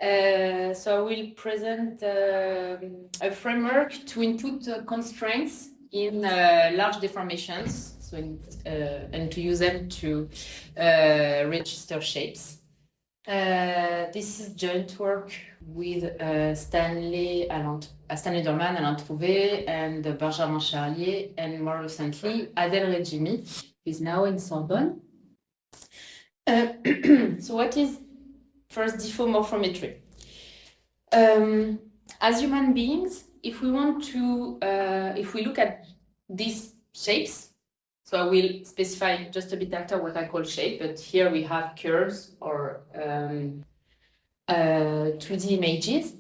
So I will present a framework to input constraints in large deformations, so and to use them to register shapes. This is joint work with Stanley Dorman, Alain Trouvé, and Benjamin Charlier, and more recently, Adèle Regimi, who is now in Sorbonne. So what is first diffeomorphometry? As human beings, if we want to, if we look at these shapes, so I will specify just a bit after what I call shape, but here we have curves or 2D images.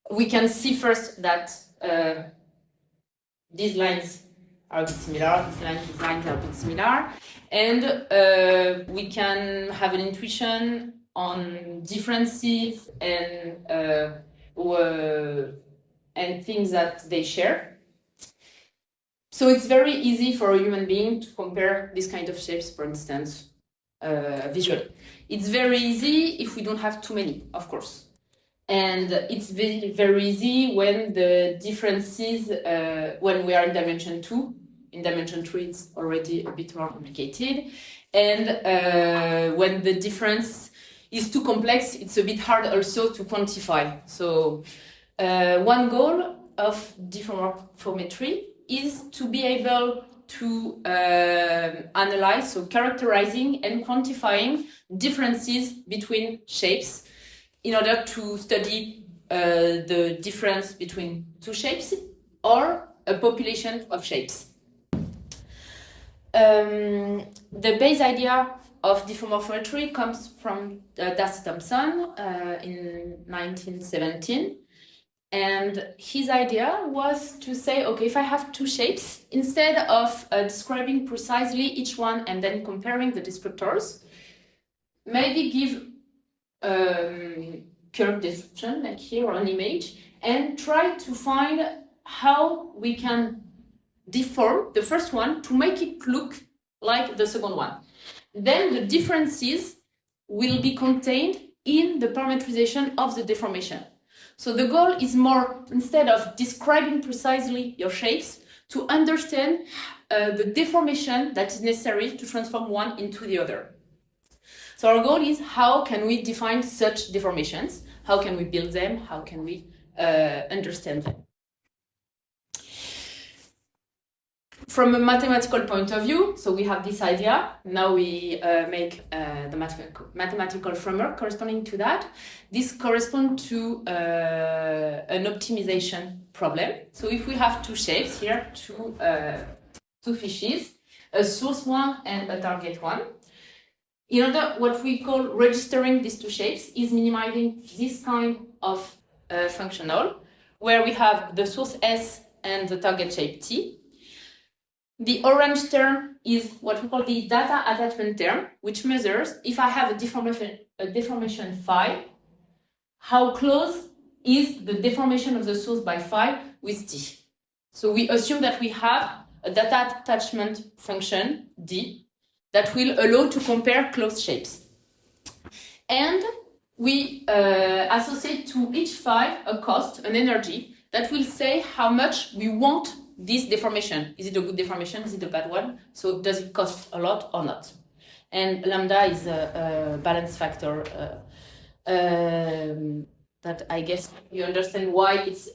We can see first that these lines are a bit similar, these lines are a bit similar, and we can have an intuition on differences and things that they share. So it's very easy for a human being to compare this kind of shapes, for instance, visually. It's very easy if we don't have too many, of course. And it's very, very easy when the differences, when we are in dimension 2. In dimension 3, it's already a bit more complicated. And when the difference is too complex, it's a bit hard also to quantify. So one goal of diffeomorphometry is to be able to analyze, so characterizing and quantifying differences between shapes in order to study the difference between two shapes or a population of shapes. The base idea of diffeomorphometry comes from Darcy Thompson in 1917. And his idea was to say, okay, if I have two shapes, instead of describing precisely each one and then comparing the descriptors, maybe give curve description, like here, or an image, and try to find how we can deform the first one to make it look like the second one. Then the differences will be contained in the parametrization of the deformation. So the goal is more, instead of describing precisely your shapes, to understand the deformation that is necessary to transform one into the other. So our goal is, how can we define such deformations? How can we build them? How can we understand them? From a mathematical point of view, so we have this idea. Now we make the mathematical framework corresponding to that. This corresponds to an optimization problem. So if we have two shapes here, two fishes, a source one and a target one, in order, what we call registering these two shapes is minimizing this kind of functional, where we have the source S and the target shape T. The orange term is what we call the data attachment term, which measures if I have a deformation phi, how close is the deformation of the source by phi with T. So we assume that we have a data attachment function, D, that will allow to compare close shapes. And we associate to each phi a cost, an energy, that will say how much we want this deformation. Is it a good deformation? Is it a bad one? So does it cost a lot or not? And lambda is a balance factor that I guess you understand why it's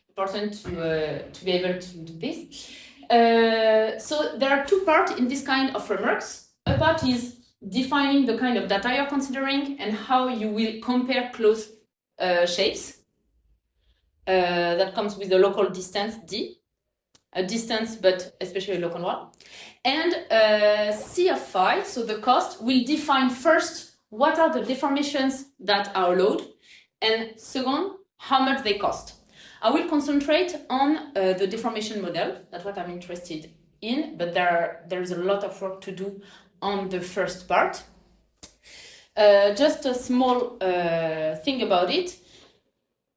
important to be able to do this. So there are two parts in this kind of frameworks. A part is defining the kind of data you're considering and how you will compare close shapes. That comes with a local distance D. A distance, but especially a local one. And C of phi, so the cost, will define first what are the deformations that are allowed, and second, how much they cost. I will concentrate on the deformation model. That's what I'm interested in, but there's a lot of work to do on the first part. Just a small thing about it.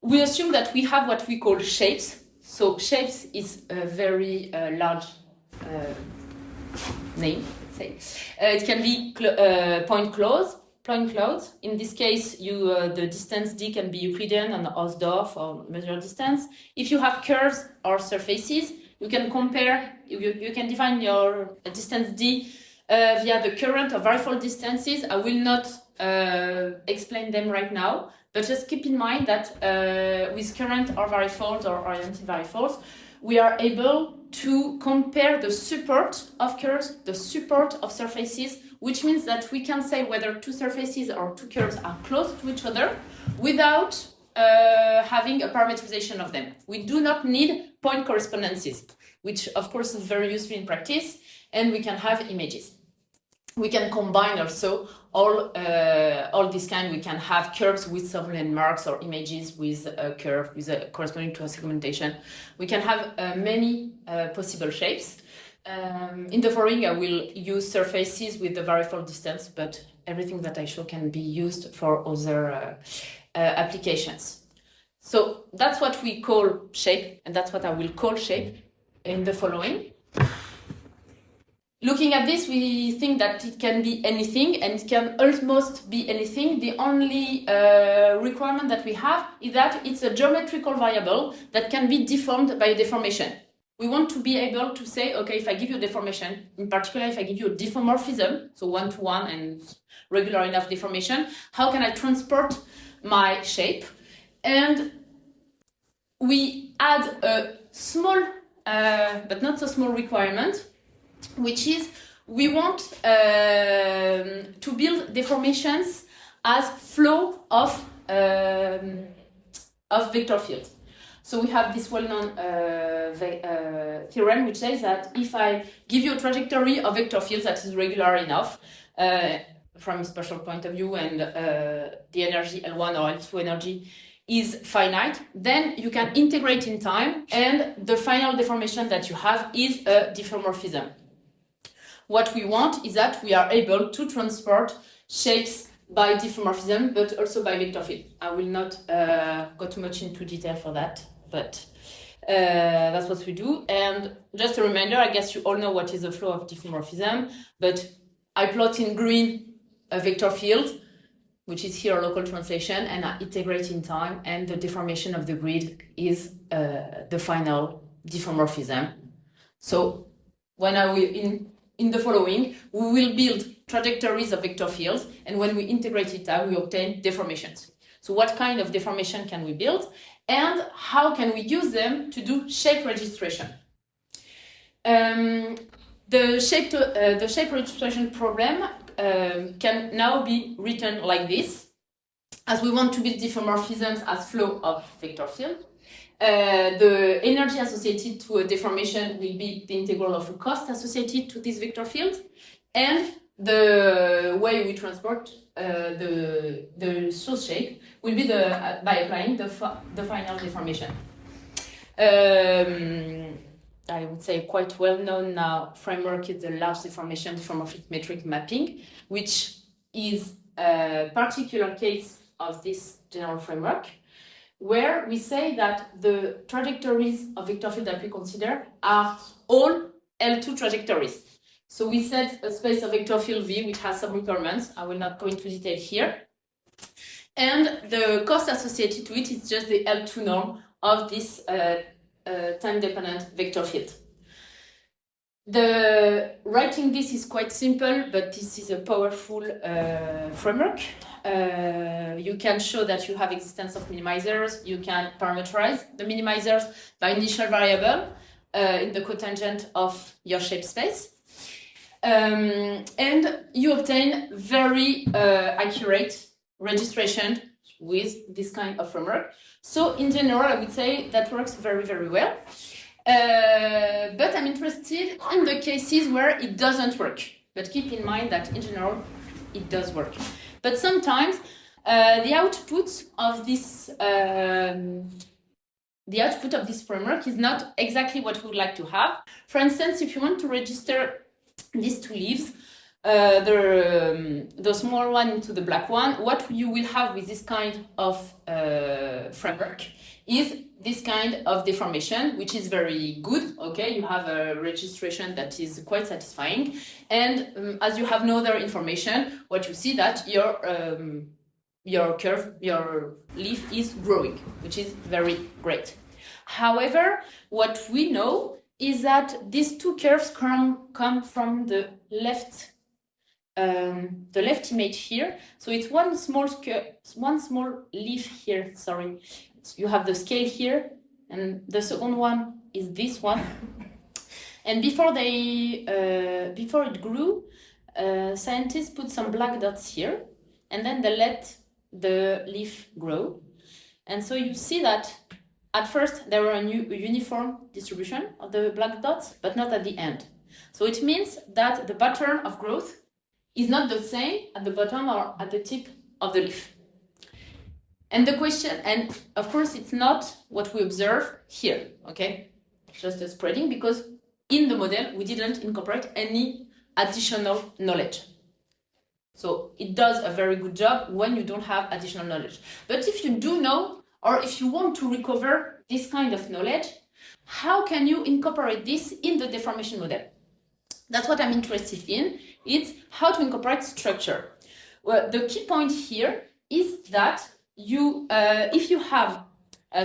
We assume that we have what we call shapes. So shapes is a very large name, let's say. It can be point cloud, point clouds. In this case, the distance d can be Euclidean and Hausdorff or measure distance. If you have curves or surfaces, you can compare, you can define your distance d via the current or varifold distances. I will not explain them right now, but just keep in mind that with current or varifolds or oriented varifolds, we are able to compare the support of curves, the support of surfaces, which means that we can say whether two surfaces or two curves are close to each other without having a parametrization of them. We do not need point correspondences, which of course is very useful in practice, and we can have images. We can combine also all this kind. We can have curves with some landmarks or images with a curve with corresponding to a segmentation. We can have many possible shapes. In the following, I will use surfaces with the varifold distance, but everything that I show can be used for other applications. So that's what we call shape, and that's what I will call shape in the following. Looking at this, we think that it can be anything, and it can almost be anything. The only requirement that we have is that it's a geometrical variable that can be deformed by a deformation. We want to be able to say, okay, if I give you a deformation, in particular if I give you a diffeomorphism, so one-to-one and regular enough deformation, how can I transport my shape? And we add a small, but not so small requirement, which is we want to build deformations as flow of vector fields. So we have this well-known theorem which says that if I give you a trajectory of vector fields that is regular enough from a spatial point of view, and the energy L1 or L2 energy is finite, then you can integrate in time, and the final deformation that you have is a diffeomorphism. What we want is that we are able to transport shapes by diffeomorphism, but also by vector field. I will not go too much into detail for that, but that's what we do. And just a reminder, I guess you all know what is the flow of diffeomorphism, but I plot in green a vector field, which is here a local translation, and I integrate in time, and the deformation of the grid is the final diffeomorphism. So when I will in the following, we will build trajectories of vector fields, and when we integrate it out, we obtain deformations. So what kind of deformation can we build, and how can we use them to do shape registration? The shape registration problem can now be written like this, as we want to build diffeomorphisms as flow of vector field. The energy associated to a deformation will be the integral of a cost associated to this vector field, and the way we transport the source shape will be by applying the final deformation. I would say quite well known now framework is the large deformation diffeomorphic metric mapping, which is a particular case of this general framework, where we say that the trajectories of vector field that we consider are all L2 trajectories. So we set a space of vector field V, which has some requirements. I will not go into detail here. And the cost associated to it is just the L2 norm of this time-dependent vector field. Writing this is quite simple, but this is a powerful framework. You can show that you have existence of minimizers. You can parameterize the minimizers by initial variable in the cotangent of your shape space. And you obtain very accurate registration with this kind of framework. So in general, I would say that works very, very well. But I'm interested in the cases where it doesn't work. But keep in mind that in general, it does work. But sometimes the output of this framework is not exactly what we would like to have. For instance, if you want to register these two leaves, the small one into the black one, what you will have with this kind of framework is this kind of deformation, which is very good. Okay, you have a registration that is quite satisfying, and as you have no other information, what you see that your curve, your leaf is growing, which is very great. However, what we know is that these two curves come from the left image here. So it's one small leaf here. Sorry, you have the scale here, and the second one is this one. And before it grew, scientists put some black dots here, and then they let the leaf grow. And so you see that at first there were a uniform distribution of the black dots, but not at the end. So it means that the pattern of growth is not the same at the bottom or at the tip of the leaf. And the question, and of course it's not what we observe here, okay? Just a spreading, because in the model we didn't incorporate any additional knowledge. So it does a very good job when you don't have additional knowledge. But if you do know, or if you want to recover this kind of knowledge, how can you incorporate this in the deformation model? That's what I'm interested in. It's how to incorporate structure. Well, the key point here is that you, if you have,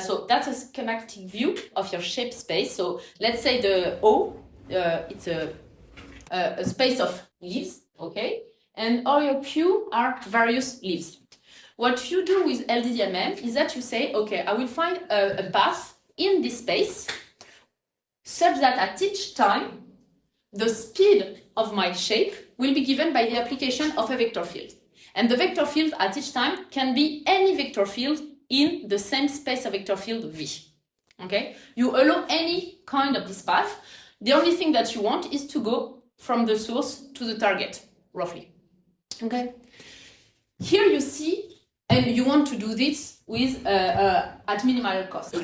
so that's a schematic view of your shape space. So let's say the O, it's a space of leaves, okay? And all your Q are various leaves. What you do with LDDMM is that you say, okay, I will find a path in this space such that at each time, the speed of my shape will be given by the application of a vector field. And the vector field at each time can be any vector field in the same space of vector field V. Okay? You allow any kind of this path. The only thing that you want is to go from the source to the target, roughly. Okay? Here you see, and you want to do this with at minimal cost.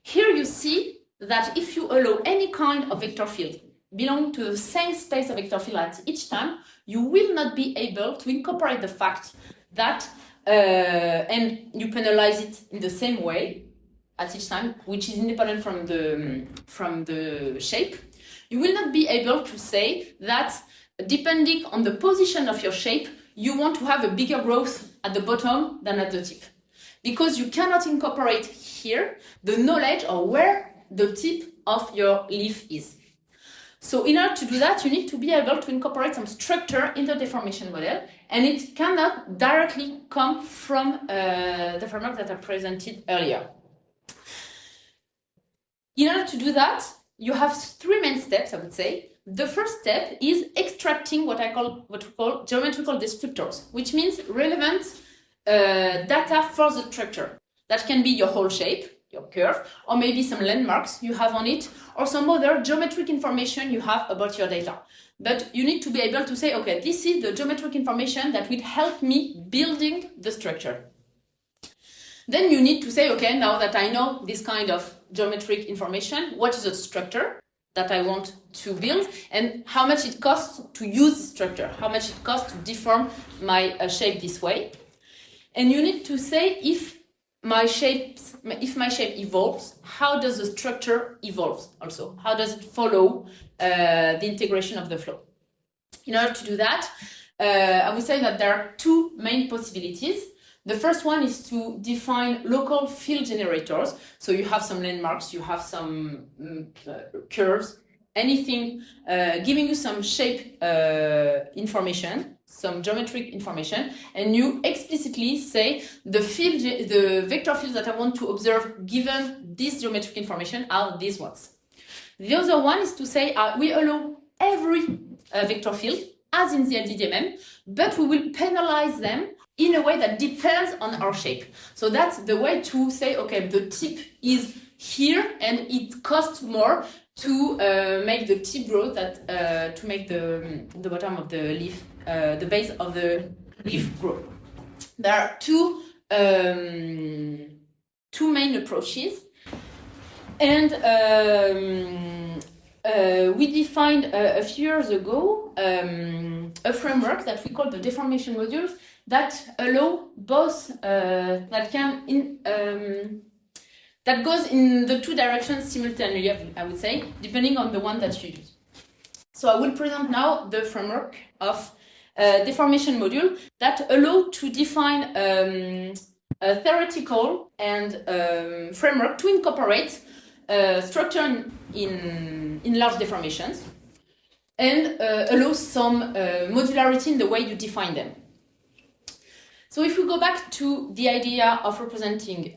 Here you see that if you allow any kind of vector field belong to the same space of vector field at each time, you will not be able to incorporate the fact that, and you penalize it in the same way at each time, which is independent from the shape. You will not be able to say that depending on the position of your shape, you want to have a bigger growth at the bottom than at the tip. Because you cannot incorporate here the knowledge of where the tip of your leaf is. So in order to do that, you need to be able to incorporate some structure in the deformation model, and it cannot directly come from the framework that I presented earlier. In order to do that, you have three main steps, I would say. The first step is extracting what we call geometrical descriptors, which means relevant data for the structure. That can be your whole shape, your curve, or maybe some landmarks you have on it, or some other geometric information you have about your data. But you need to be able to say, okay, this is the geometric information that will help me building the structure. Then you need to say, okay, now that I know this kind of geometric information, what is the structure that I want to build, and how much it costs to use the structure, how much it costs to deform my shape this way. And you need to say if my shape evolves, how does the structure evolve also? How does it follow the integration of the flow? In order to do that, I would say that there are two main possibilities. The first one is to define local field generators. So you have some landmarks, you have some curves, anything giving you some shape information, some geometric information, and you explicitly say the vector fields that I want to observe given this geometric information are these ones. The other one is to say we allow every vector field as in the LDDMM, but we will penalize them in a way that depends on our shape. So that's the way to say, okay, the tip is here and it costs more to make the tip grow to make the bottom of the leaf, the base of the leaf grow. There are two main approaches, and we defined a few years ago a framework that we call the deformation modules that allow both that goes in the two directions simultaneously, I would say, depending on the one that you use. So I will present now the framework of deformation module that allow to define a theoretical and framework to incorporate structure in large deformations and allow some modularity in the way you define them. So if we go back to the idea of representing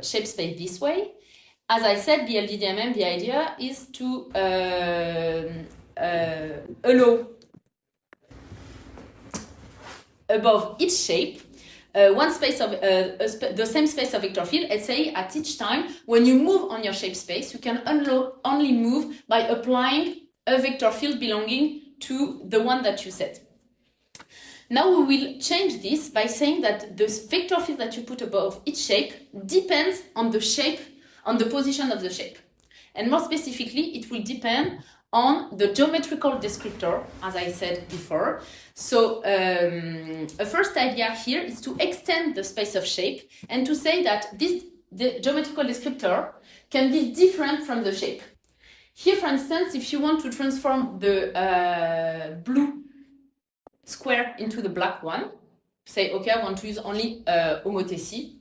shape space this way, as I said, the LDDMM, the idea is to allow above each shape one space of the same space of vector field. Let's say at each time when you move on your shape space, you can only move by applying a vector field belonging to the one that you set. Now we will change this by saying that the vector field that you put above each shape depends on the shape, on the position of the shape. And more specifically, it will depend on the geometrical descriptor, as I said before. So a first idea here is to extend the space of shape and to say that the geometrical descriptor can be different from the shape. Here, for instance, if you want to transform the blue square into the black one, say, okay, I want to use only homothétie,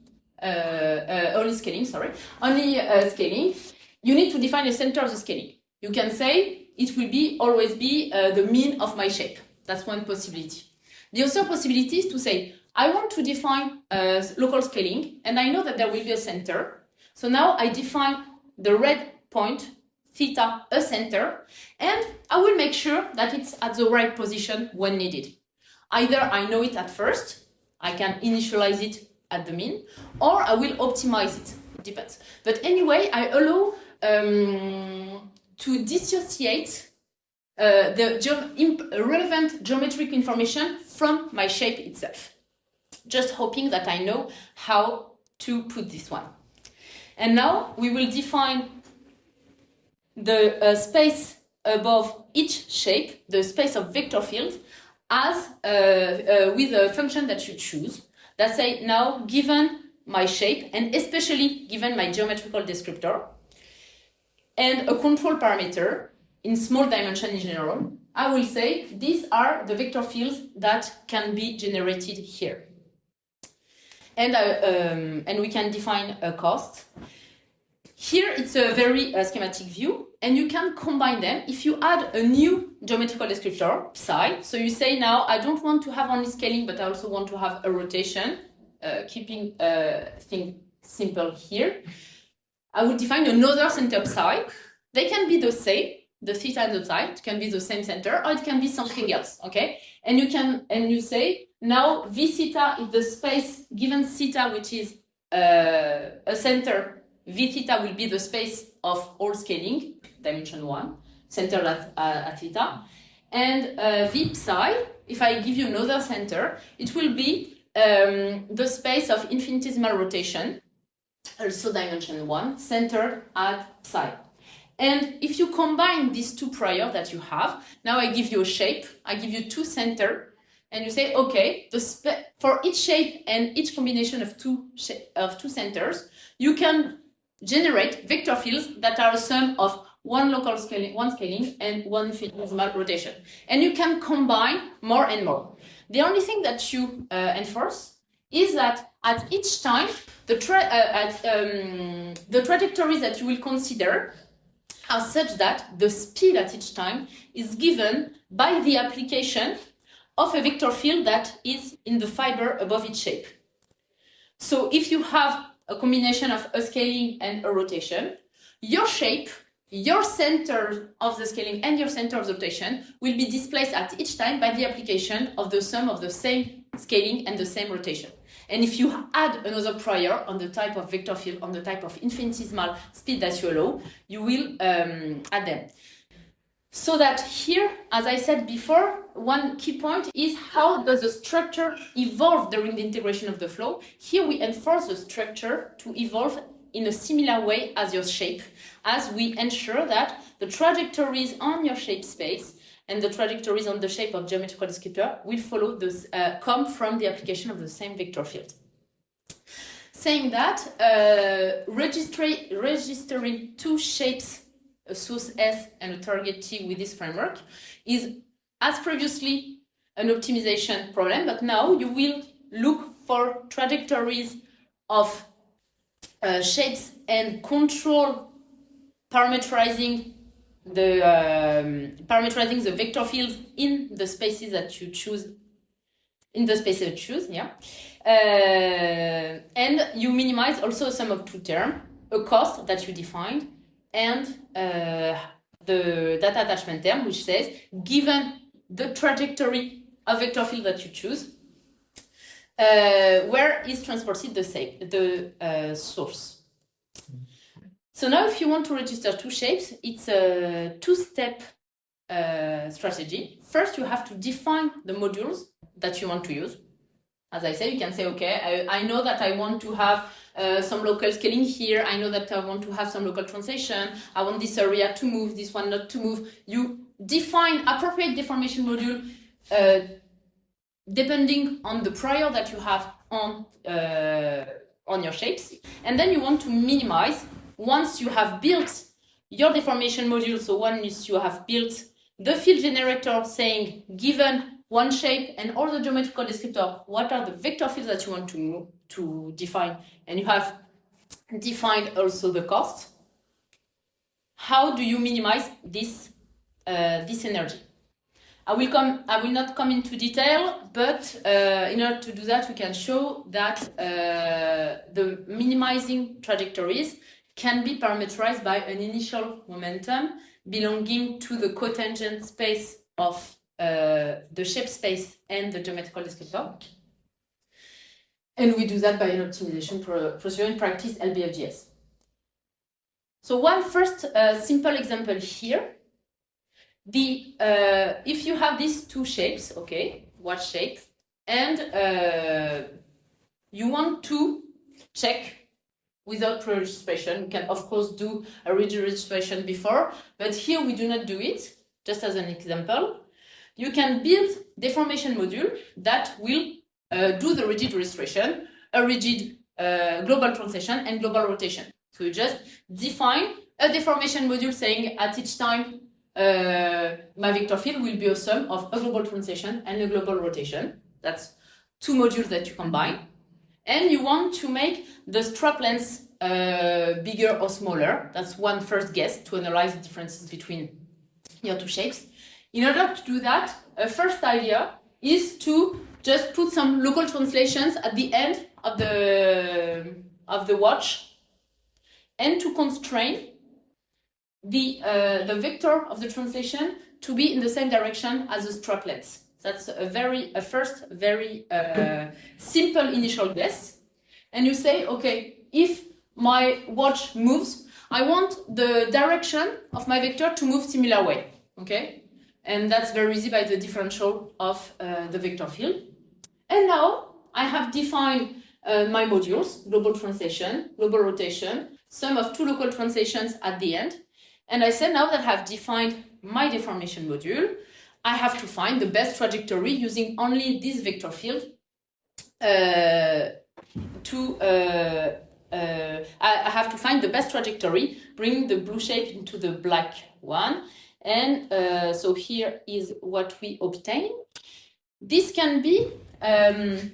only scaling, scaling, you need to define the center of the scaling. You can say it will always be the mean of my shape. That's one possibility. The other possibility is to say, I want to define local scaling, and I know that there will be a center. So now I define the red point, theta, a center, and I will make sure that it's at the right position when needed. Either I know it at first, I can initialize it at the mean, or I will optimize it. It depends. But anyway, I allow to dissociate the relevant geometric information from my shape itself. Just hoping that I know how to put this one. And now we will define the space above each shape, the space of vector field, as with a function that you choose. That say, now given my shape and especially given my geometrical descriptor and a control parameter in small dimension in general, I will say these are the vector fields that can be generated here. And we can define a cost. Here it's a very schematic view, and you can combine them if you add a new geometrical descriptor, psi. So you say now I don't want to have only scaling, but I also want to have a rotation, keeping things simple here. I will define another center psi. They can be the same, the theta and the psi. It can be the same center, or it can be something else. Okay, and you say now v theta is the space given theta, which is a center. V theta will be the space of all scaling, dimension 1, centered at theta. And V psi, if I give you another center, it will be the space of infinitesimal rotation, also dimension 1, centered at psi. And if you combine these two prior that you have, now I give you a shape, I give you two center, and you say, okay, for each shape and each combination of two centers, you can generate vector fields that are a sum of one scaling, and one infinitesimal rotation. And you can combine more and more. The only thing that you enforce is that at each time, the trajectories that you will consider are such that the speed at each time is given by the application of a vector field that is in the fiber above each shape. So if you have a combination of a scaling and a rotation, your shape, your center of the scaling and your center of the rotation will be displaced at each time by the application of the sum of the same scaling and the same rotation. And if you add another prior on the type of vector field, on the type of infinitesimal speed that you allow, you will add them. So that here, as I said before, one key point is how does the structure evolve during the integration of the flow. Here we enforce the structure to evolve in a similar way as your shape, as we ensure that the trajectories on your shape space and the trajectories on the shape of geometrical descriptor will follow this, come from the application of the same vector field. Saying that, registering two shapes, a source S and a target T with this framework, is, as previously, an optimization problem, but now you will look for trajectories of shapes and control parameterizing the vector fields in the spaces that you choose. And you minimize also a sum of two terms, a cost that you defined, and the data attachment term, which says, given the trajectory of vector field that you choose, where is transported the source. So now if you want to register two shapes, it's a two-step strategy. First, you have to define the modules that you want to use. As I said, you can say, okay, I know that I want to have some local scaling here. I know that I want to have some local translation. I want this area to move, this one not to move. You define appropriate deformation module depending on the prior that you have on your shapes. And then you want to minimize once you have built your deformation module. So once you have built the field generator saying, given one shape and all the geometrical descriptor, what are the vector fields that you want to define, and you have defined also the cost, how do you minimize this energy? I will not come into detail, but in order to do that, we can show that the minimizing trajectories can be parameterized by an initial momentum belonging to the cotangent space of the shape space and the geometrical descriptor. And we do that by an optimization procedure in practice, LBFGS. So one first simple example here. If you have these two shapes, okay, what shape, and you want to check without pre-registration, you can of course do a rigid registration before, but here we do not do it, just as an example. You can build deformation module that will do the rigid registration, a rigid global translation and global rotation. So you just define a deformation module saying at each time my vector field will be a sum of a global translation and a global rotation. That's two modules that you combine. And you want to make the strap length bigger or smaller. That's one first guess to analyze the differences between your two shapes. In order to do that, a first idea is to just put some local translations at the end of the watch, and to constrain the vector of the translation to be in the same direction as the strap length. That's a first very simple initial guess. And you say, okay, if my watch moves, I want the direction of my vector to move similar way. Okay, and that's very easy by the differential of the vector field. And now I have defined my modules: global translation, global rotation, sum of two local translations at the end. And I said, now that I have defined my deformation module, I have to find the best trajectory using only this vector field. I have to find the best trajectory, bring the blue shape into the black one. And so here is what we obtain. This can be an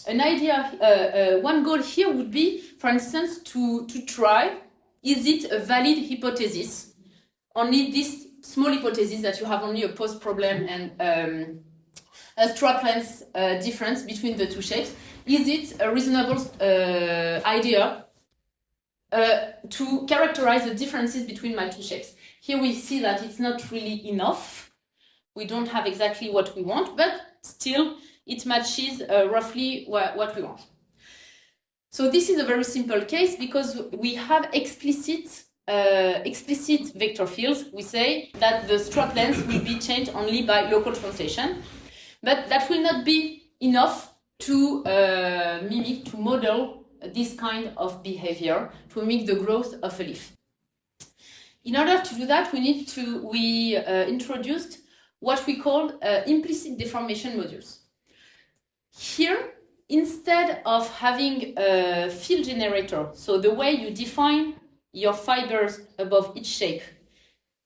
idea. One goal here would be, for instance, to try, is it a valid hypothesis? Only this small hypothesis that you have only a post problem and a strap length difference between the two shapes. Is it a reasonable idea to characterize the differences between my two shapes? Here we see that it's not really enough. We don't have exactly what we want, but still it matches roughly what we want. So this is a very simple case because we have explicit vector fields. We say that the strap length will be changed only by local translation, but that will not be enough to model this kind of behavior, to mimic the growth of a leaf. In order to do that, we introduced what we call implicit deformation modules. Here, instead of having a field generator, so the way you define your fibers above each shape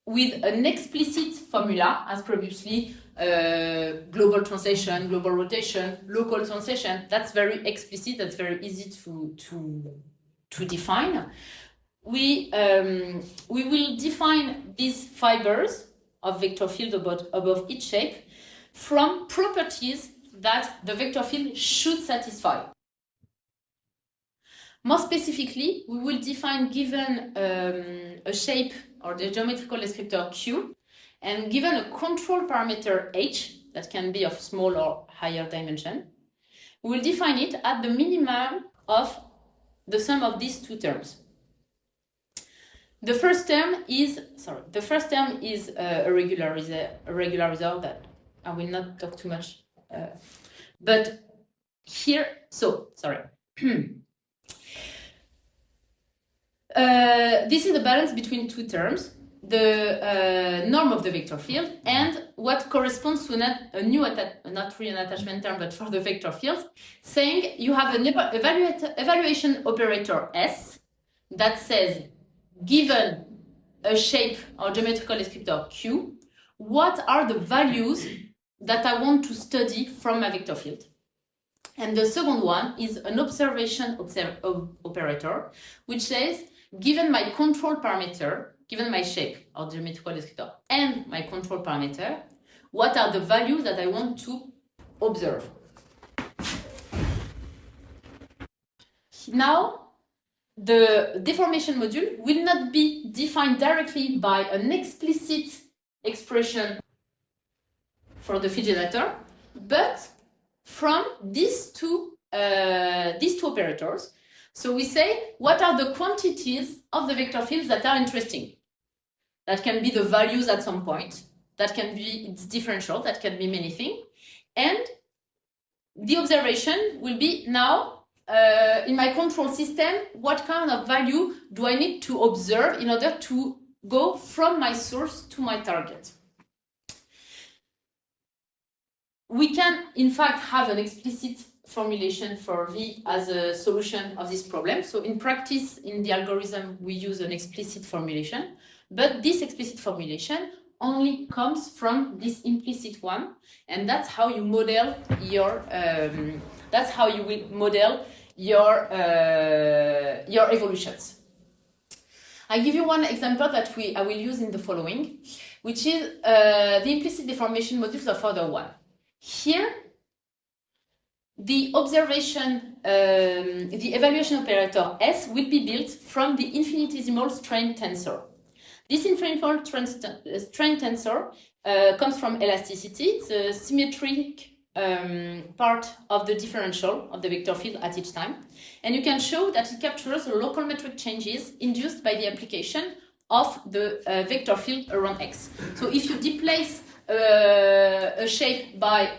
with an explicit formula, as previously, global translation, global rotation, local translation, that's very explicit, that's very easy to define. We will define these fibers of vector field above each shape from properties that the vector field should satisfy. More specifically, we will define, given a shape or the geometrical descriptor Q, and given a control parameter H, that can be of small or higher dimension, we will define it at the minimum of the sum of these two terms. The first term is a regularizer that I will not talk too much. But here, this is the balance between two terms, the norm of the vector field and what corresponds to a new, not really an attachment term, but for the vector field, saying you have an evaluation operator S that says, given a shape or geometrical descriptor Q, what are the values that I want to study from my vector field? And the second one is an observation operator, which says, given my control parameter, given my shape or geometrical descriptor and my control parameter, what are the values that I want to observe? Now, the deformation module will not be defined directly by an explicit expression for the field generator, but from these two operators. So we say, what are the quantities of the vector fields that are interesting? That can be the values at some point, that can be its differential, that can be many things. And the observation will be now, in my control system, what kind of value do I need to observe in order to go from my source to my target? We can, in fact, have an explicit formulation for V as a solution of this problem. So in practice, in the algorithm, we use an explicit formulation, but this explicit formulation only comes from this implicit one, and that's how you model your your evolutions. I give you one example that I will use in the following, which is the implicit deformation modules of order 1. Here, the evaluation operator S will be built from the infinitesimal strain tensor. This infinitesimal strain tensor comes from elasticity. It's a symmetric part of the differential of the vector field at each time. And you can show that it captures the local metric changes induced by the application of the vector field around X. So if you displace a shape by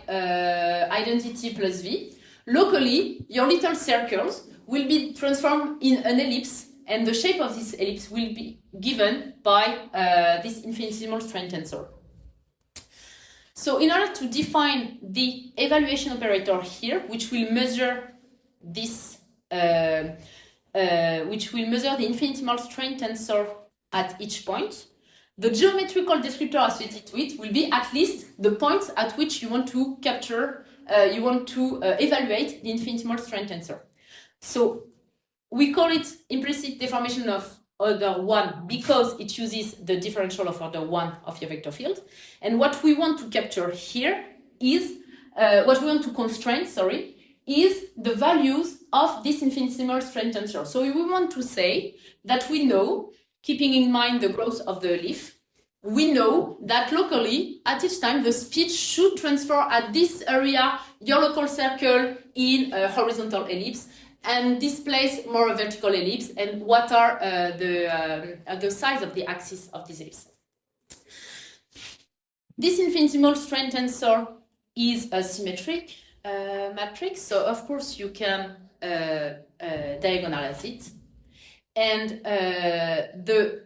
identity plus V, locally, your little circles will be transformed in an ellipse, and the shape of this ellipse will be given by this infinitesimal strain tensor. So in order to define the evaluation operator here, which will measure this, the infinitesimal strain tensor at each point, the geometrical descriptor associated to it will be at least the points at which you want to capture, evaluate the infinitesimal strain tensor. So we call it implicit deformation of order 1 because it uses the differential of order 1 of your vector field. And what we want to capture here is, what we want to constrain, is the values of this infinitesimal strain tensor. So we want to say that we know, keeping in mind the growth of the leaf, we know that locally, at each time, the speed should transfer at this area, your local circle, in a horizontal ellipse, and displace more a vertical ellipse, and what are the size of the axis of this ellipse. This infinitesimal strain tensor is a symmetric matrix, so of course you can diagonalize it. And the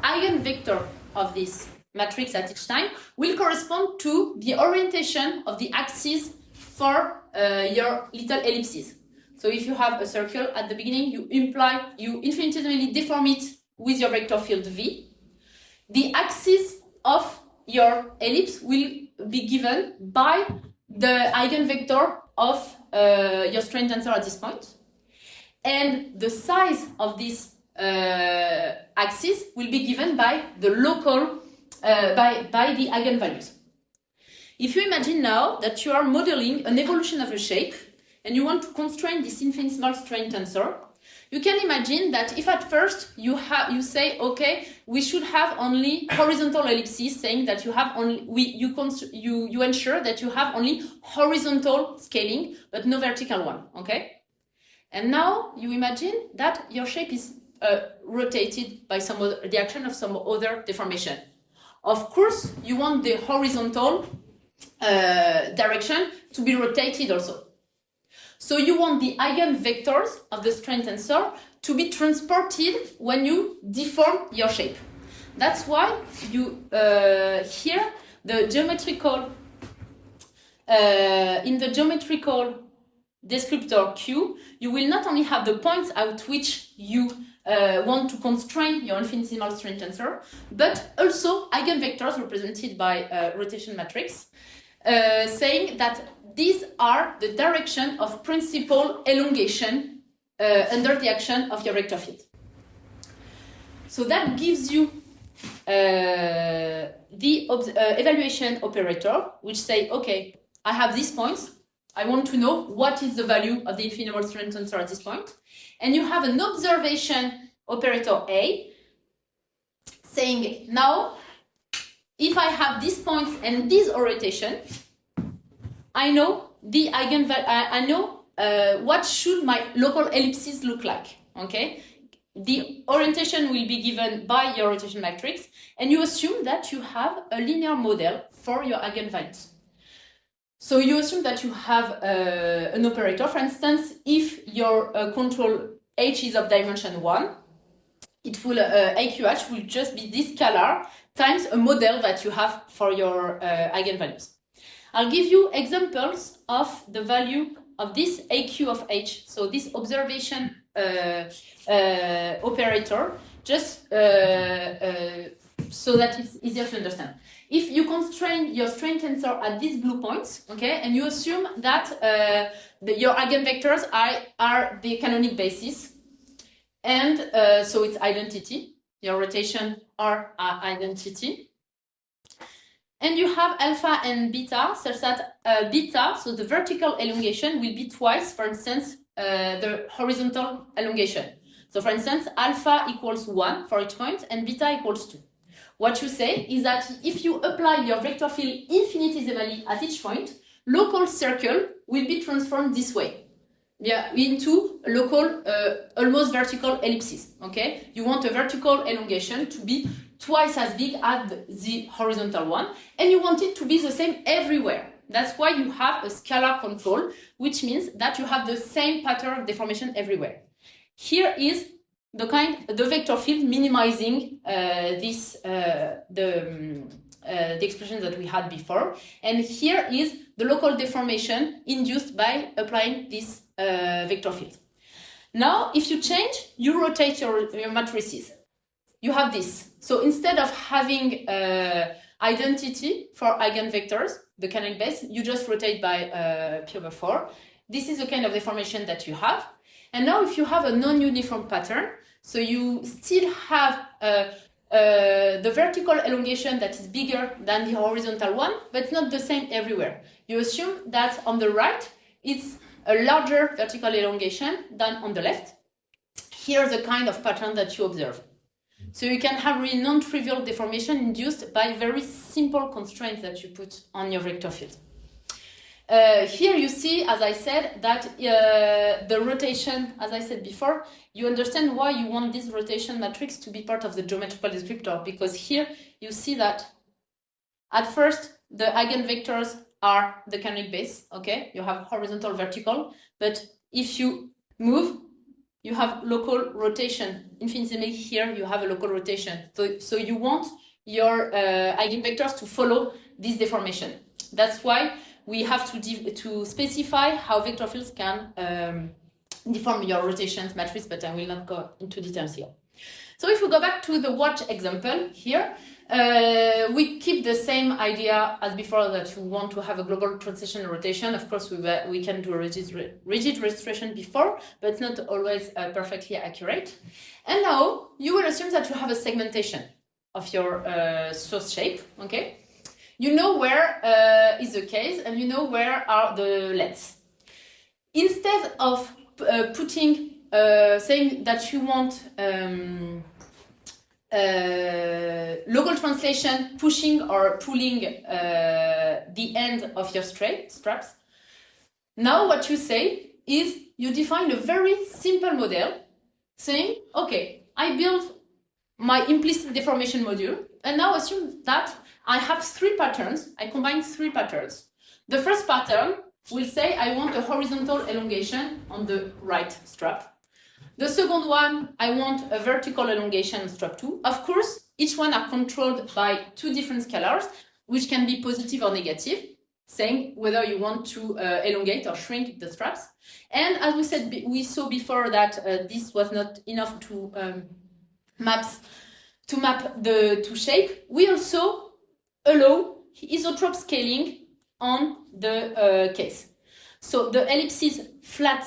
eigenvector of this matrix at each time will correspond to the orientation of the axis for your little ellipses. So if you have a circle at the beginning, you infinitesimally deform it with your vector field V. The axis of your ellipse will be given by the eigenvector of your strain tensor at this point. And the size of this axis will be given by the local, by the eigenvalues. If you imagine now that you are modeling an evolution of a shape and you want to constrain this infinitesimal strain tensor, you can imagine that if at first you say, okay, we should have only horizontal ellipses, saying that you have only you ensure that you have only horizontal scaling but no vertical one, okay? And now you imagine that your shape is rotated by the action of some other deformation. Of course, you want the horizontal direction to be rotated also. So you want the eigenvectors of the strain tensor to be transported when you deform your shape. That's why you here the geometrical in the geometrical descriptor Q, you will not only have the points at which you want to constrain your infinitesimal strain tensor, but also eigenvectors represented by rotation matrix, saying that these are the direction of principal elongation under the action of your vector field. So that gives you the evaluation operator, which say, okay, I have these points. I want to know what is the value of the infinitesimal strain tensor at this point. And you have an observation operator A, saying now, if I have these points and this orientation, I know the eigenvalue. I know what should my local ellipses look like. Okay, the orientation will be given by your rotation matrix, and you assume that you have a linear model for your eigenvalues. So you assume that you have an operator. For instance, if your control H is of dimension 1, it will AQH will just be this scalar times a model that you have for your eigenvalues. I'll give you examples of the value of this AQ of H, so this observation operator, just so that it's easier to understand. If you constrain your strain tensor at these blue points, okay, and you assume that your eigenvectors are the canonic basis, and so it's identity, your rotation are identity. And you have alpha and beta, such that beta, so the vertical elongation, will be twice, for instance, the horizontal elongation. So for instance, alpha equals 1 for each point, and beta equals 2. What you say is that if you apply your vector field infinitesimally at each point, local circle will be transformed this way, into local, almost vertical ellipses, okay? You want a vertical elongation to be twice as big as the horizontal one, and you want it to be the same everywhere. That's why you have a scalar control, which means that you have the same pattern of deformation everywhere. Here is the vector field minimizing the expression that we had before, and here is the local deformation induced by applying this vector field. Now, if you change, you rotate your matrices. You have this. So instead of having identity for eigenvectors, the canonic base, you just rotate by P over 4. This is the kind of deformation that you have. And now if you have a non-uniform pattern, so you still have the vertical elongation that is bigger than the horizontal one, but it's not the same everywhere. You assume that on the right, it's a larger vertical elongation than on the left. Here's the kind of pattern that you observe. So you can have really non-trivial deformation induced by very simple constraints that you put on your vector field. Here you see, as I said, that the rotation, as I said before, you understand why you want this rotation matrix to be part of the geometrical descriptor, because here you see that at first the eigenvectors are the canonic base, okay? You have horizontal, vertical, but if you move, you have local rotation. Infinitesimally here, you have a local rotation. So you want your eigenvectors to follow this deformation. That's why we have to specify how vector fields can deform your rotations matrix, but I will not go into details here. So if we go back to the watch example here, we keep the same idea as before, that you want to have a global translation rotation. Of course, we can do a rigid registration before, but it's not always perfectly accurate. And now you will assume that you have a segmentation of your source shape, okay? You know where is the case, and you know where are the lengths. Instead of putting saying that you want local translation pushing or pulling the end of your straps, now what you say is you define a very simple model saying, okay, I build my implicit deformation module, and now assume that I have 3 patterns. I combine 3 patterns. The first pattern will say I want a horizontal elongation on the right strap. The second one, I want a vertical elongation on strap 2. Of course, each one are controlled by 2 different scalars, which can be positive or negative, saying whether you want to elongate or shrink the straps. And as we said, we saw before that this was not enough to map the 2 shape. We also allow isotrope scaling on the case. So the ellipse is flat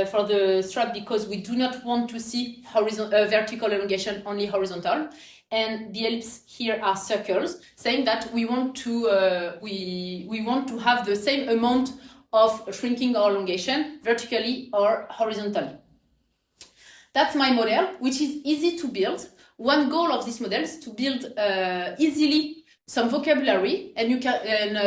for the strap because we do not want to see vertical elongation, only horizontal. And the ellipse here are circles, saying that we want to we want to have the same amount of shrinking or elongation vertically or horizontally. That's my model, which is easy to build. One goal of this model is to build easily some vocabulary, and you can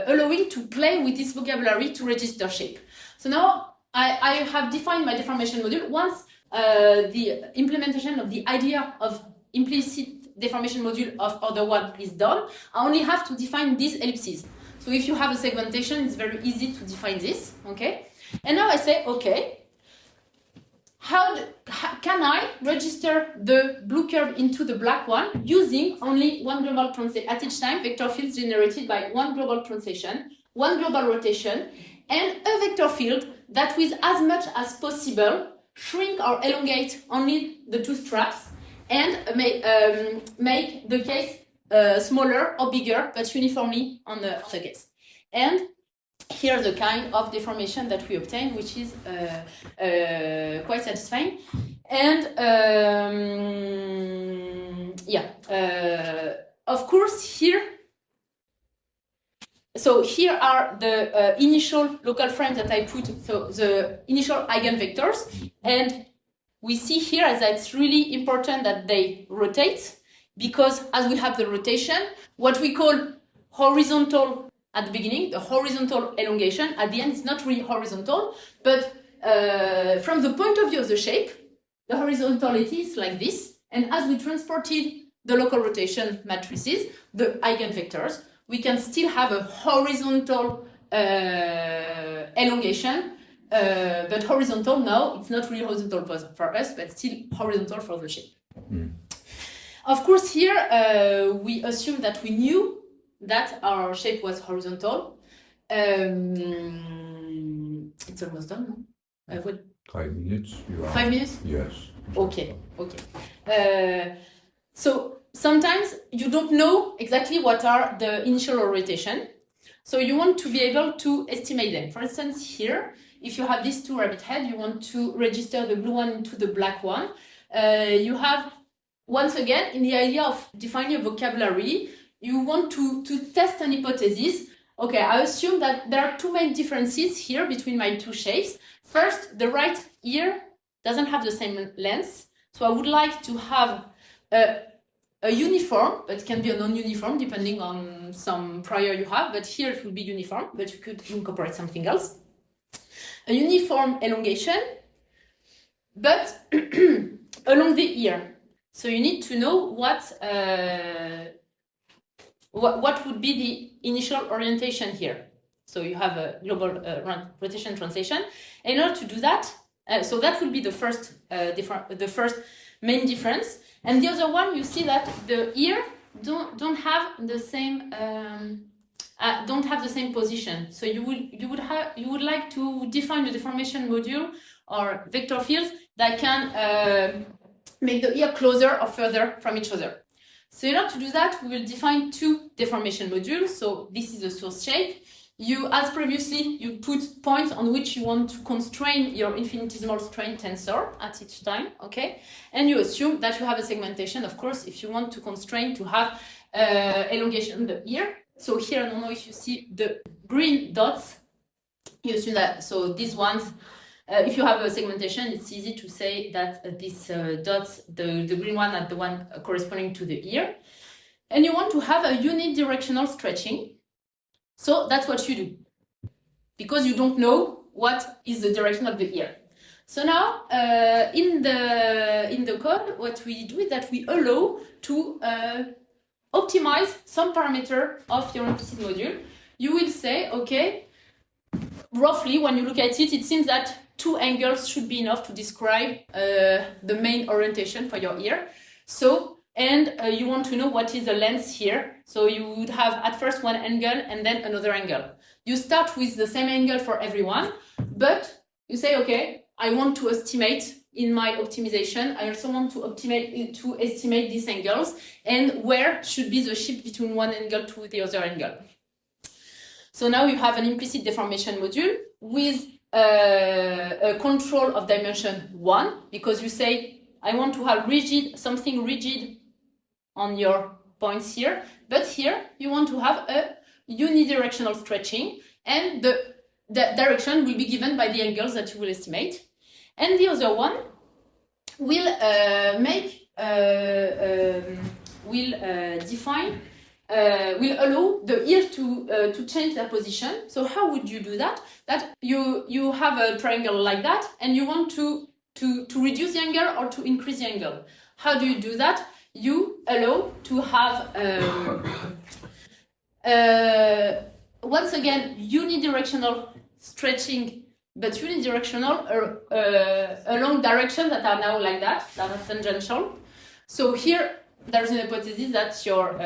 allowing to play with this vocabulary to register shape. So now I have defined my deformation module. Once the implementation of the idea of implicit deformation module of other one is done, I only have to define these ellipses. So if you have a segmentation, it's very easy to define this, okay? And now I say, okay, how can I register the blue curve into the black one using only one global translation? At each time, vector fields generated by one global translation, one global rotation, and a vector field that with as much as possible shrink or elongate only the 2 straps and make the case smaller or bigger, but uniformly on the case. And here's the kind of deformation that we obtain, which is quite satisfying. And of course here, so here are the initial local frames that I put, so the initial eigenvectors, and we see here that it's really important that they rotate, because as we have the rotation, what we call horizontal at the beginning, the horizontal elongation, at the end it's not really horizontal, but from the point of view of the shape, the horizontality is like this, and as we transported the local rotation matrices, the eigenvectors, we can still have a horizontal elongation, but horizontal now, it's not really horizontal for us, but still horizontal for the shape. Mm. Of course, here we assume that we knew that our shape was horizontal. It's almost done, no? 5 minutes. 5 minutes? Yes. Okay. So sometimes you don't know exactly what are the initial rotation. So you want to be able to estimate them. For instance, here, if you have these 2 rabbit heads, you want to register the blue one into the black one. You have, once again, in the idea of defining a vocabulary, you want to test an hypothesis. Okay, I assume that there are 2 main differences here between my 2 shapes. First, the right ear doesn't have the same length. So I would like to have a uniform, but it can be a non-uniform depending on some prior you have, but here it will be uniform, but you could incorporate something else. A uniform elongation, but along the ear. So you need to know what would be the initial orientation here. So you have a global rotation translation. And in order to do that, So that would be the first main difference. And the other one, you see that the ear don't have the same position. So you would like to define the deformation module or vector fields that can make the ear closer or further from each other. So in order to do that, we will define two deformation modules. So this is the source shape. You, as previously, you put points on which you want to constrain your infinitesimal strain tensor at each time, okay? And you assume that you have a segmentation, of course, if you want to constrain to have elongation of the ear. So here, I don't know if you see the green dots, you assume that, so these ones, if you have a segmentation, it's easy to say that these dots, the green one are the one corresponding to the ear. And you want to have a unidirectional stretching. So that's what you do, because you don't know what is the direction of the ear. So now, in the code, what we do is that we allow to optimize some parameter of your implicit module. You will say, okay, roughly when you look at it, it seems that two angles should be enough to describe the main orientation for your ear. So, and you want to know what is the length here. So you would have at first one angle and then another angle. You start with the same angle for everyone, but you say, okay, I want to estimate in my optimization. I also want to estimate these angles and where should be the shift between one angle to the other angle. So now you have an implicit deformation module with a control of dimension 1, because you say, I want to have something rigid on your points here, but here you want to have a unidirectional stretching, and the direction will be given by the angles that you will estimate. And the other one will will allow the ear to change their position. So how would you do that? That you have a triangle like that, and you want to reduce the angle or to increase the angle. How do you do that? You allow to have once again unidirectional stretching, but unidirectional along directions that are now like that are tangential. So here there's an hypothesis that your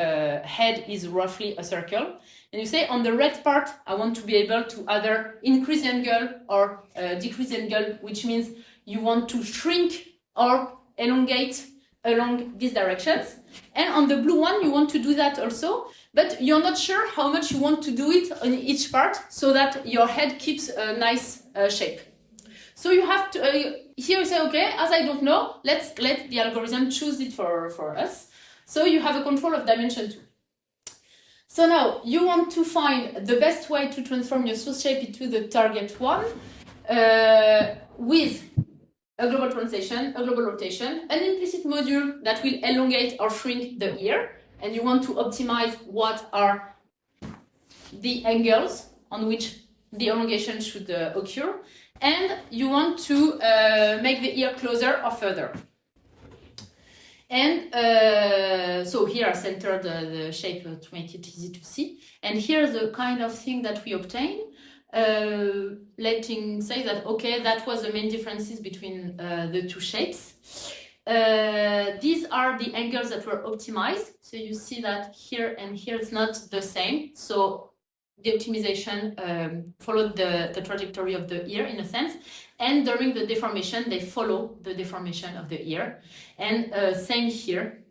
head is roughly a circle, and you say on the red part I want to be able to either increase the angle or decrease the angle, which means you want to shrink or elongate along these directions. And on the blue one, you want to do that also, but you're not sure how much you want to do it on each part so that your head keeps a nice shape. So you have to, here you say, okay, as I don't know, let's let the algorithm choose it for us. So you have a control of dimension 2. So now you want to find the best way to transform your source shape into the target one with a global translation, a global rotation, an implicit module that will elongate or shrink the ear, and you want to optimize what are the angles on which the elongation should occur, and you want to make the ear closer or further. And so here I centered the shape to make it easy to see, and here's the kind of thing that we obtain. Letting say that, okay, that was the main differences between the two shapes. These are the angles that were optimized. So you see that here and here it's not the same. So the optimization followed the trajectory of the ear in a sense. And during the deformation, they follow the deformation of the ear. And same here.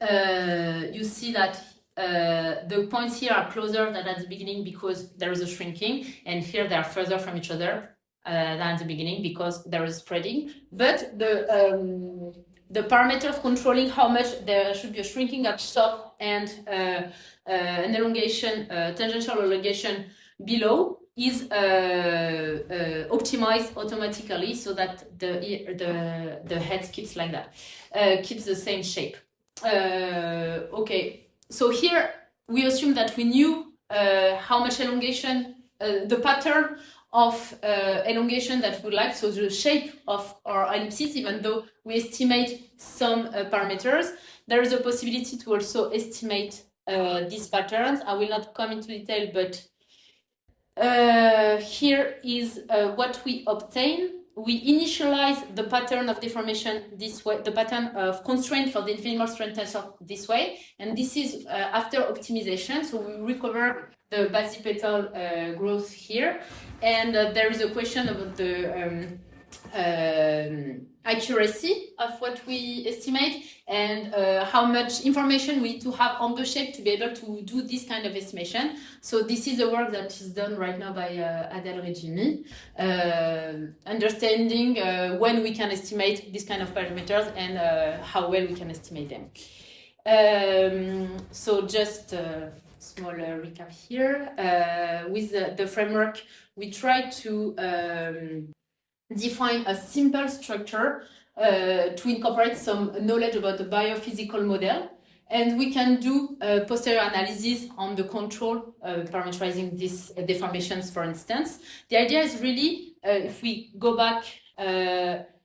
You see that the points here are closer than at the beginning because there is a shrinking, and here they are further from each other than at the beginning because there is spreading. But the parameters controlling how much there should be a shrinking at top and an elongation, tangential elongation below is optimized automatically so that the head keeps like that, keeps the same shape. Okay. So here we assume that we knew how much elongation, the pattern of elongation that we like, so the shape of our ellipses, even though we estimate some parameters, there is a possibility to also estimate these patterns. I will not come into detail, but Here is what we obtain. We initialize the pattern of deformation this way, the pattern of constraint for the infinite strength tensor this way, and this is after optimization. So we recover the basipetal growth here, and there is a question about the accuracy of what we estimate and how much information we need to have on the shape to be able to do this kind of estimation. So this is the work that is done right now by Adèle Regimi, understanding when we can estimate this kind of parameters and how well we can estimate them. So just a small recap here. With the framework, we try to define a simple structure to incorporate some knowledge about the biophysical model, and we can do posterior analysis on the control, parameterizing these deformations, for instance. The idea is really, if we go back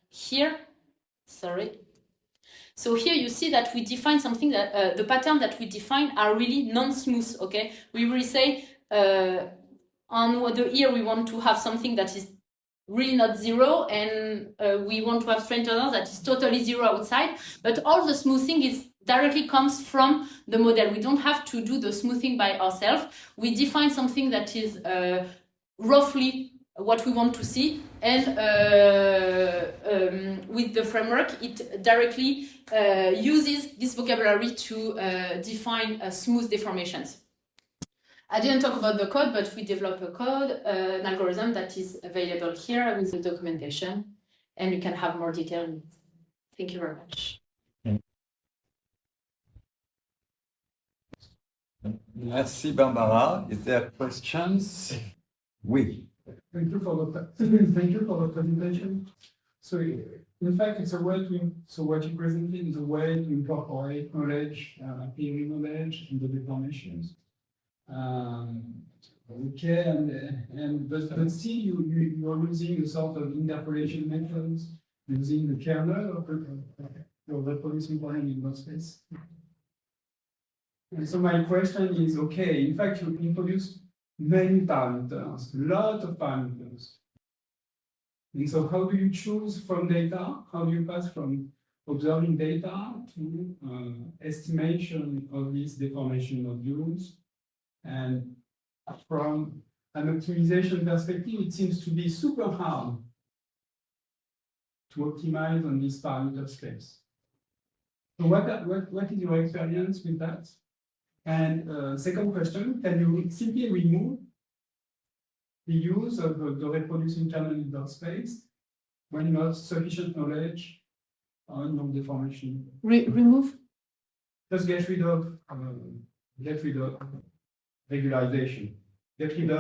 here, sorry. So here you see that we define something that the pattern that we define are really non-smooth, okay? We really say on the ear we want to have something that is really not zero, and we want to have strength tensor that is totally zero outside, but all the smoothing is directly comes from the model. We don't have to do the smoothing by ourselves. We define something that is roughly what we want to see, and with the framework it directly uses this vocabulary to define smooth deformations. I didn't talk about the code, but we developed a code, an algorithm that is available here with the documentation, and you can have more detail. Thank you very much. Merci, Barbara. Is there questions? Oui. Thank you for the presentation. So, in fact, it's a way to, so what you presented is a way to incorporate knowledge, theory knowledge, in the deformations. Okay, but still you are using a sort of interpolation methods using the kernel of the reproducing point in no space. And so my question is, okay, in fact you introduce many parameters, a lot of parameters. And so how do you choose from data? How do you pass from observing data to estimation of these deformation modules? And from an optimization perspective, it seems to be super hard to optimize on this parameter space. So what is your experience with that? And second question, can you simply remove the use of the reproducing kernel in that space when not sufficient knowledge on non-deformation? Remove? Just get rid of regularization. Get rid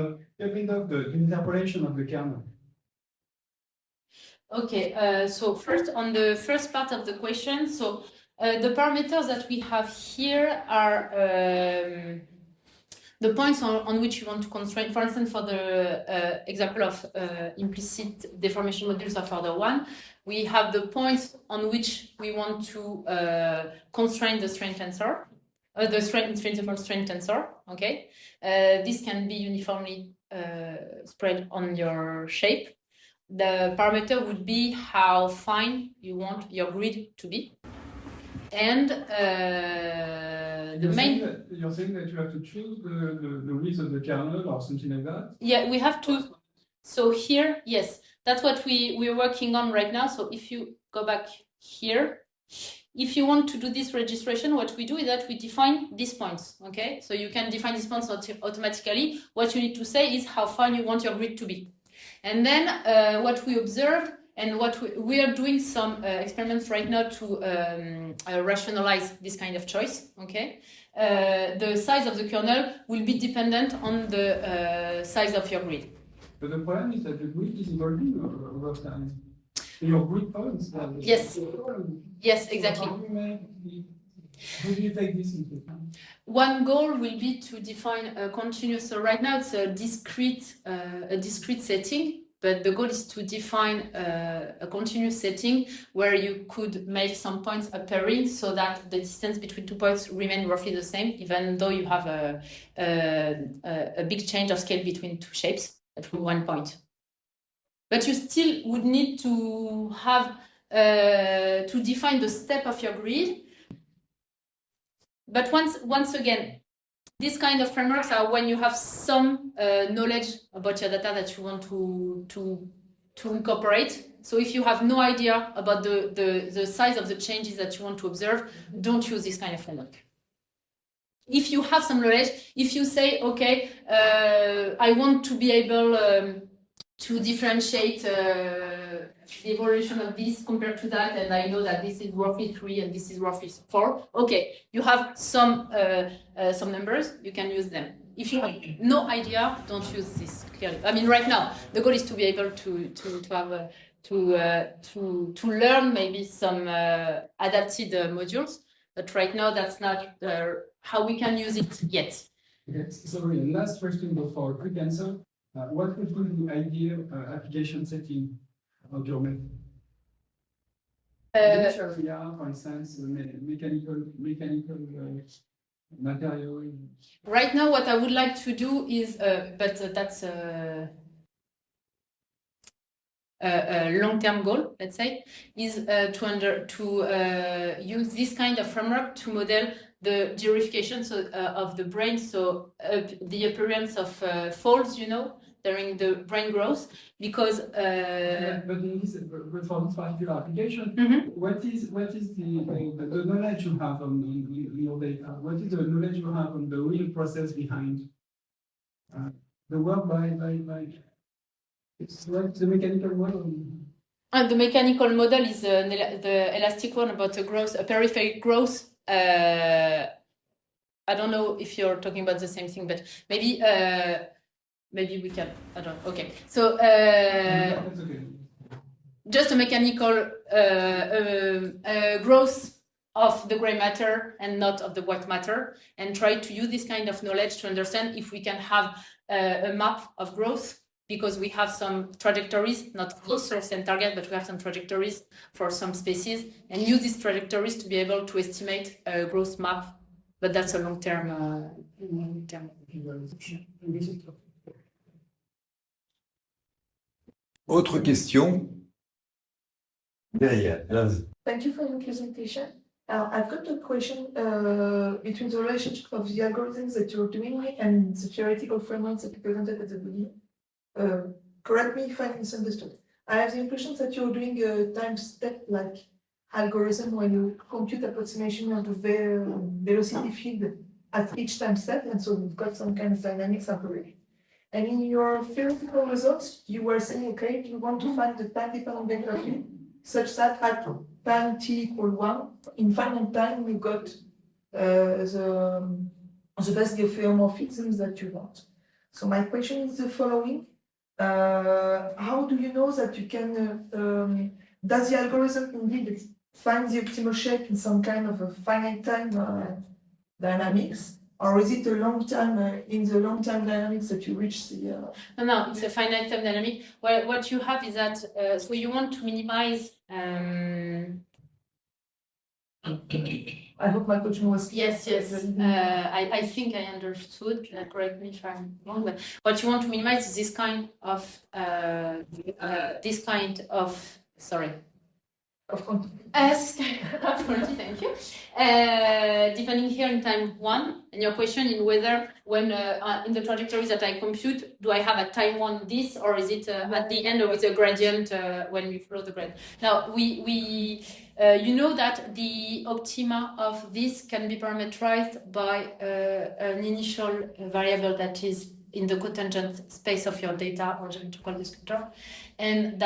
of the interpolation of the kernel. Okay, so first on the first part of the question, so the parameters that we have here are the points on which you want to constrain. For instance, for the example of implicit deformation modules of order 1, we have the points on which we want to constrain the strength tensor. The infinitesimal strength tensor, okay? This can be uniformly spread on your shape. The parameter would be how fine you want your grid to be. And you're saying that you have to choose the width of the kernel or something like that? Yeah, we have to. So here, yes, that's what we're working on right now. So if you go back here, if you want to do this registration, what we do is that we define these points, okay? So you can define these points automatically. What you need to say is how fine you want your grid to be. And then what we observed, and what we are doing some experiments right now to rationalize this kind of choice, okay? The size of the kernel will be dependent on the size of your grid. But the problem is that the grid is evolving over time. Your grid points. Yes. Yes, exactly. So how do you take this into account? One goal will be to define a continuous. So right now it's a discrete setting. but the goal is to define a continuous setting where you could make some points appearing so that the distance between 2 points remain roughly the same, even though you have a big change of scale between two shapes at 1 point. But you still would need to have to define the step of your grid. But once again, these kind of frameworks are when you have some knowledge about your data that you want to incorporate. So if you have no idea about the size of the changes that you want to observe, don't use this kind of framework. If you have some knowledge, if you say, okay, I want to be able to differentiate the evolution of this compared to that, and I know that this is roughly 3 and this is roughly 4. Okay, you have some numbers, you can use them. If you have no idea, don't use this clearly. I mean, right now the goal is to be able to learn maybe some adapted modules, but right now that's not how we can use it yet. Okay, sorry, last question before a quick answer. What would be the ideal application setting of your method? Which area, for instance, mechanical material? Right now, what I would like to do is, but that's a long-term goal, let's say, is to use this kind of framework to model the gerification of the brain, so the appearance of folds, you know, during the brain growth, because but in this, for this particular application, what is the knowledge you have on your data? What is the knowledge you have on the real process behind the work by it's what the mechanical model? The mechanical model is the elastic one about the growth, a peripheric growth. I don't know if you're talking about the same thing, but maybe we can. I don't know. Okay, so just a mechanical growth of the gray matter and not of the white matter, and try to use this kind of knowledge to understand if we can have a map of growth, because we have some trajectories, not source and target, but we have some trajectories for some species, and use these trajectories to be able to estimate a growth map. But that's a long-term. Autre question? Derrière, vas-y. Thank you for your presentation. I've got a question between the relationship of the algorithms that you're doing and the theoretical frameworks that you presented at the beginning. Correct me if I misunderstood. I have the impression that you're doing a time step like algorithm when you compute approximation of the velocity field at each time step, and so you've got some kind of dynamics algorithm. And in your theoretical results, you were saying, okay, you want to find the time-dependent vector field such that at time t equal 1, in finite time, you got the best diffeomorphisms that you want. So my question is the following. How do you know that you can, does the algorithm indeed find the optimal shape in some kind of a finite time dynamics? Or is it a long time, in the long time dynamics that you reach the... No, it's a finite time dynamic. Well, what you have is that, so you want to minimize... I hope my question was... Yes. I think I understood. Correct me if I'm wrong, but what you want to minimize is this kind of... Sorry. Of course. Thank you. Depending here in time 1, and your question in whether when in the trajectories that I compute, do I have at time 1 this, or is it at the end with a gradient when we follow the gradient? Now we you know that the optima of this can be parameterized by an initial variable that is in the cotangent space of your data or geometrical descriptor, and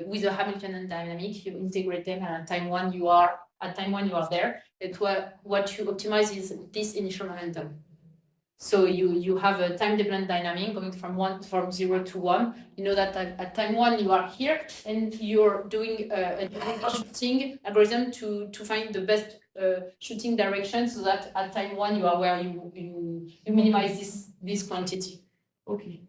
with a Hamiltonian dynamic, you integrate them, and at time 1 you are there. And what you optimize is this initial momentum. So you have a time-dependent dynamic going from 0 to 1. You know that at time 1 you are here, and you're doing a shooting algorithm to find the best shooting direction, so that at time 1 you are where you minimize this quantity. Okay.